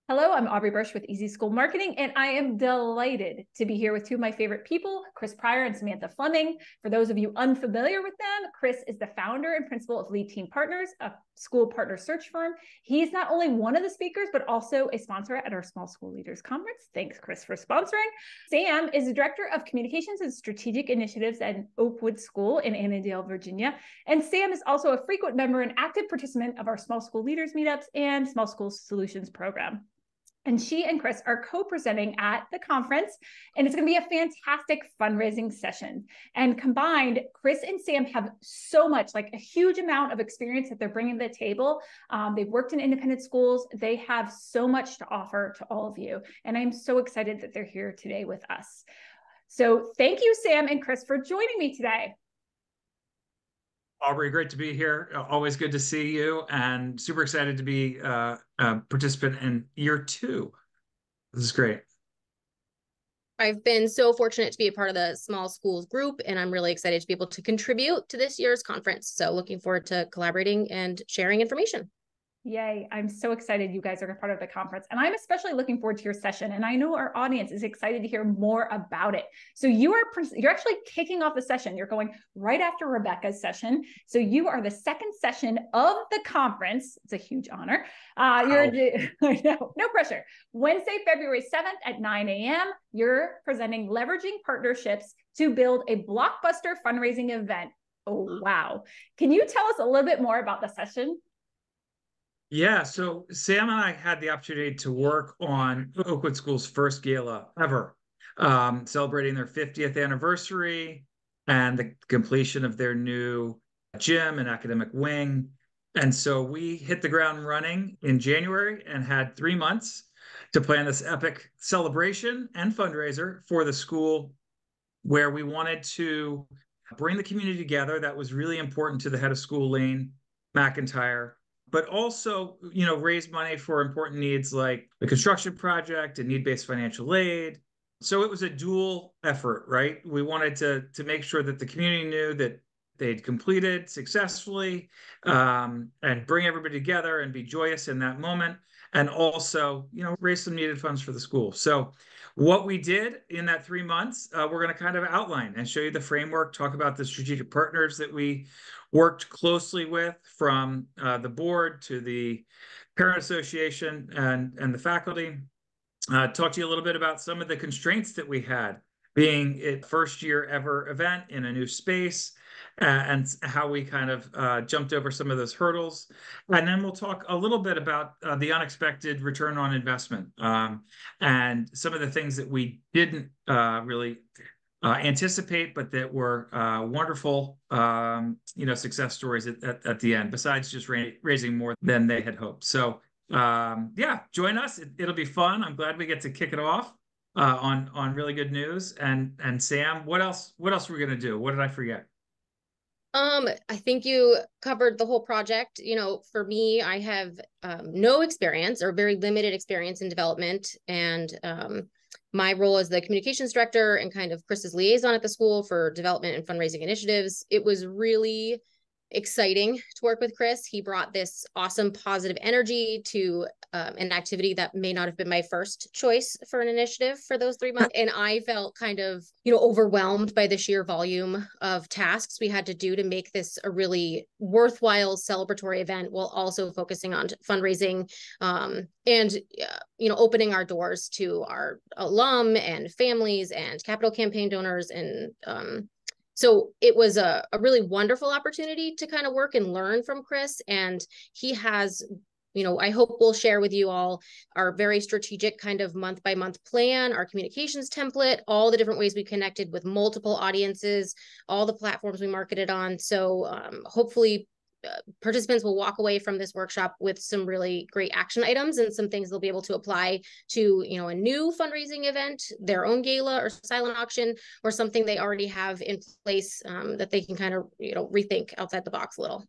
Hello, I'm Aubrey Bursch with Easy School Marketing, and I am delighted to be here with two of my favorite people, Chris Pryor and Samantha Fleming. For those of you unfamiliar with them, Chris is the founder and principal of Lead Team Partners, a school partner search firm. He's not only one of the speakers, but also a sponsor at our Small School Leaders Conference. Thanks, Chris, for sponsoring. Sam is the Director of Communications and Strategic Initiatives at Oakwood School in Annandale, Virginia. And Sam is also a frequent member and active participant of our Small School Leaders meetups and Small School Solutions program. And she and Chris are co-presenting at the conference, and it's going to be a fantastic fundraising session. And combined, Chris and Sam have so much, like a huge amount of experience that they're bringing to the table. They've worked in independent schools. They have so much to offer to all of you. And I'm so excited that they're here today with us. So thank you, Sam and Chris, for joining me today. Aubrey, great to be here. Always good to see you, and super excited to be a participant in year 2. This is great. I've been so fortunate to be a part of the small schools group, and I'm really excited to be able to contribute to this year's conference. So looking forward to collaborating and sharing information. Yay. I'm so excited you guys are a part of the conference. And I'm especially looking forward to your session. And I know our audience is excited to hear more about it. So you're actually kicking off the session. You're going right after Rebecca's session. So you are the second session of the conference. It's a huge honor. I know, no pressure. Wednesday, February 7th at 9 a.m. You're presenting Leveraging Partnerships to Build a Blockbuster Fundraising Event. Oh, wow. Can you tell us a little bit more about the session? Yeah, so Sam and I had the opportunity to work on Oakwood School's first gala ever, celebrating their 50th anniversary and the completion of their new gym and academic wing. And so we hit the ground running in January and had 3 months to plan this epic celebration and fundraiser for the school, where we wanted to bring the community together. That was really important to the head of school, Lane McIntyre, but also, raise money for important needs like the construction project and need-based financial aid. So it was a dual effort, right? We wanted to make sure that the community knew that they'd completed successfully, and bring everybody together and be joyous in that moment, and also, raise some needed funds for the school. So what we did in that 3 months, we're going to kind of outline and show you the framework, talk about the strategic partners that we worked closely with, from the board to the parent association and the faculty. Talk to you a little bit about some of the constraints that we had, being a first year ever event in a new space, and how we kind of jumped over some of those hurdles. And then we'll talk a little bit about the unexpected return on investment, and some of the things that we didn't really anticipate, but that were wonderful, success stories at the end, besides just raising more than they had hoped. So yeah, join us. It'll be fun. I'm glad we get to kick it off on really good news. And Sam, what else are we gonna do? What did I forget? I think you covered the whole project. For me, I have no experience, or very limited experience, in development, and my role as the communications director and kind of Chris's liaison at the school for development and fundraising initiatives. It was really exciting to work with Chris. He brought this awesome positive energy to an activity that may not have been my first choice for an initiative for those 3 months. And I felt kind of, overwhelmed by the sheer volume of tasks we had to do to make this a really worthwhile celebratory event, while also focusing on fundraising, and opening our doors to our alum and families and capital campaign donors. And so it was a really wonderful opportunity to kind of work and learn from Chris. And he has, I hope we'll share with you all our very strategic kind of month-by-month plan, our communications template, all the different ways we connected with multiple audiences, all the platforms we marketed on. So hopefully participants will walk away from this workshop with some really great action items and some things they'll be able to apply to, a new fundraising event, their own gala or silent auction, or something they already have in place, that they can kind of, rethink outside the box a little.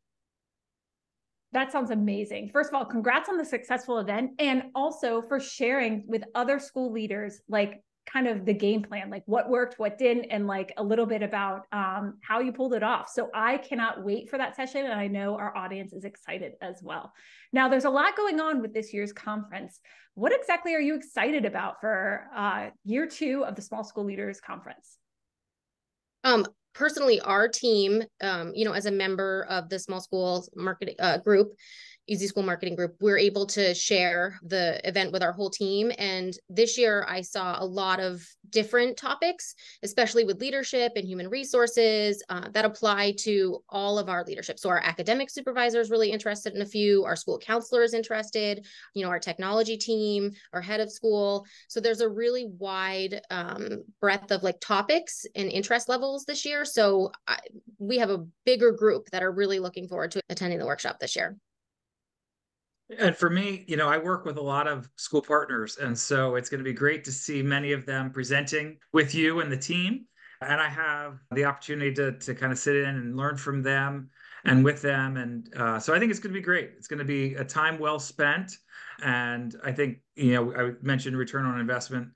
That sounds amazing. First of all, congrats on the successful event, and also for sharing with other school leaders, like kind of the game plan, like what worked, what didn't, and like a little bit about how you pulled it off. So I cannot wait for that session. And I know our audience is excited as well. Now, there's a lot going on with this year's conference. What exactly are you excited about for year 2 of the Small School Leaders Conference? Personally, our team, as a member of the small schools marketing group, Easy School Marketing Group, we're able to share the event with our whole team. And this year I saw a lot of different topics, especially with leadership and human resources that apply to all of our leadership. So our academic supervisor is really interested in a few, our school counselor is interested, our technology team, our head of school. So there's a really wide breadth of like topics and interest levels this year. So we have a bigger group that are really looking forward to attending the workshop this year. And for me, I work with a lot of school partners. And so it's going to be great to see many of them presenting with you and the team. And I have the opportunity to kind of sit in and learn from them and with them. And so I think it's going to be great. It's going to be a time well spent. And I think, I mentioned return on investment.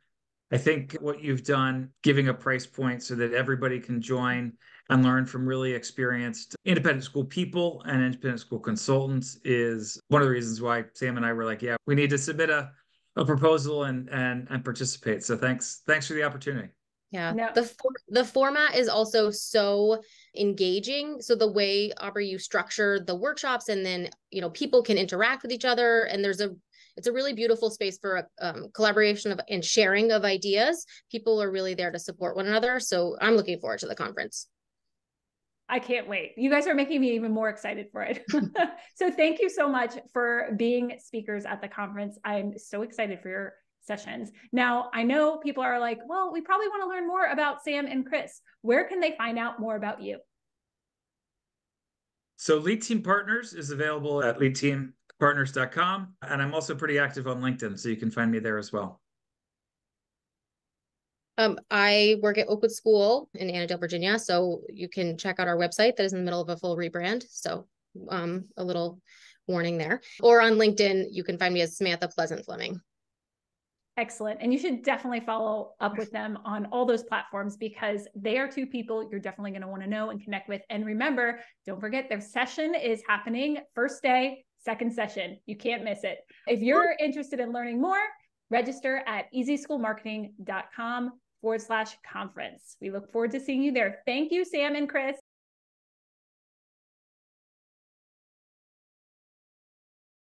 I think what you've done, giving a price point so that everybody can join and learn from really experienced independent school people and independent school consultants, is one of the reasons why Sam and I were like, yeah, we need to submit a proposal and participate. So thanks for the opportunity. Yeah, no. The format is also so engaging. So the way, Aubrey, you structure the workshops, and then people can interact with each other, and it's a really beautiful space for collaboration and sharing of ideas. People are really there to support one another. So I'm looking forward to the conference. I can't wait. You guys are making me even more excited for it. So thank you so much for being speakers at the conference. I'm so excited for your sessions. Now, I know people are like, well, we probably want to learn more about Sam and Chris. Where can they find out more about you? So Lead Team Partners is available at leadteampartners.com. And I'm also pretty active on LinkedIn, so you can find me there as well. I work at Oakwood School in Annandale, Virginia. So you can check out our website that is in the middle of a full rebrand. So a little warning there. Or on LinkedIn, you can find me as Samantha Fleming. Excellent. And you should definitely follow up with them on all those platforms, because they are 2 people you're definitely going to want to know and connect with. And remember, don't forget, their session is happening first day, second session. You can't miss it. If you're interested in learning more, register at easyschoolmarketing.com/conference. We look forward to seeing you there. Thank you, Sam and Chris.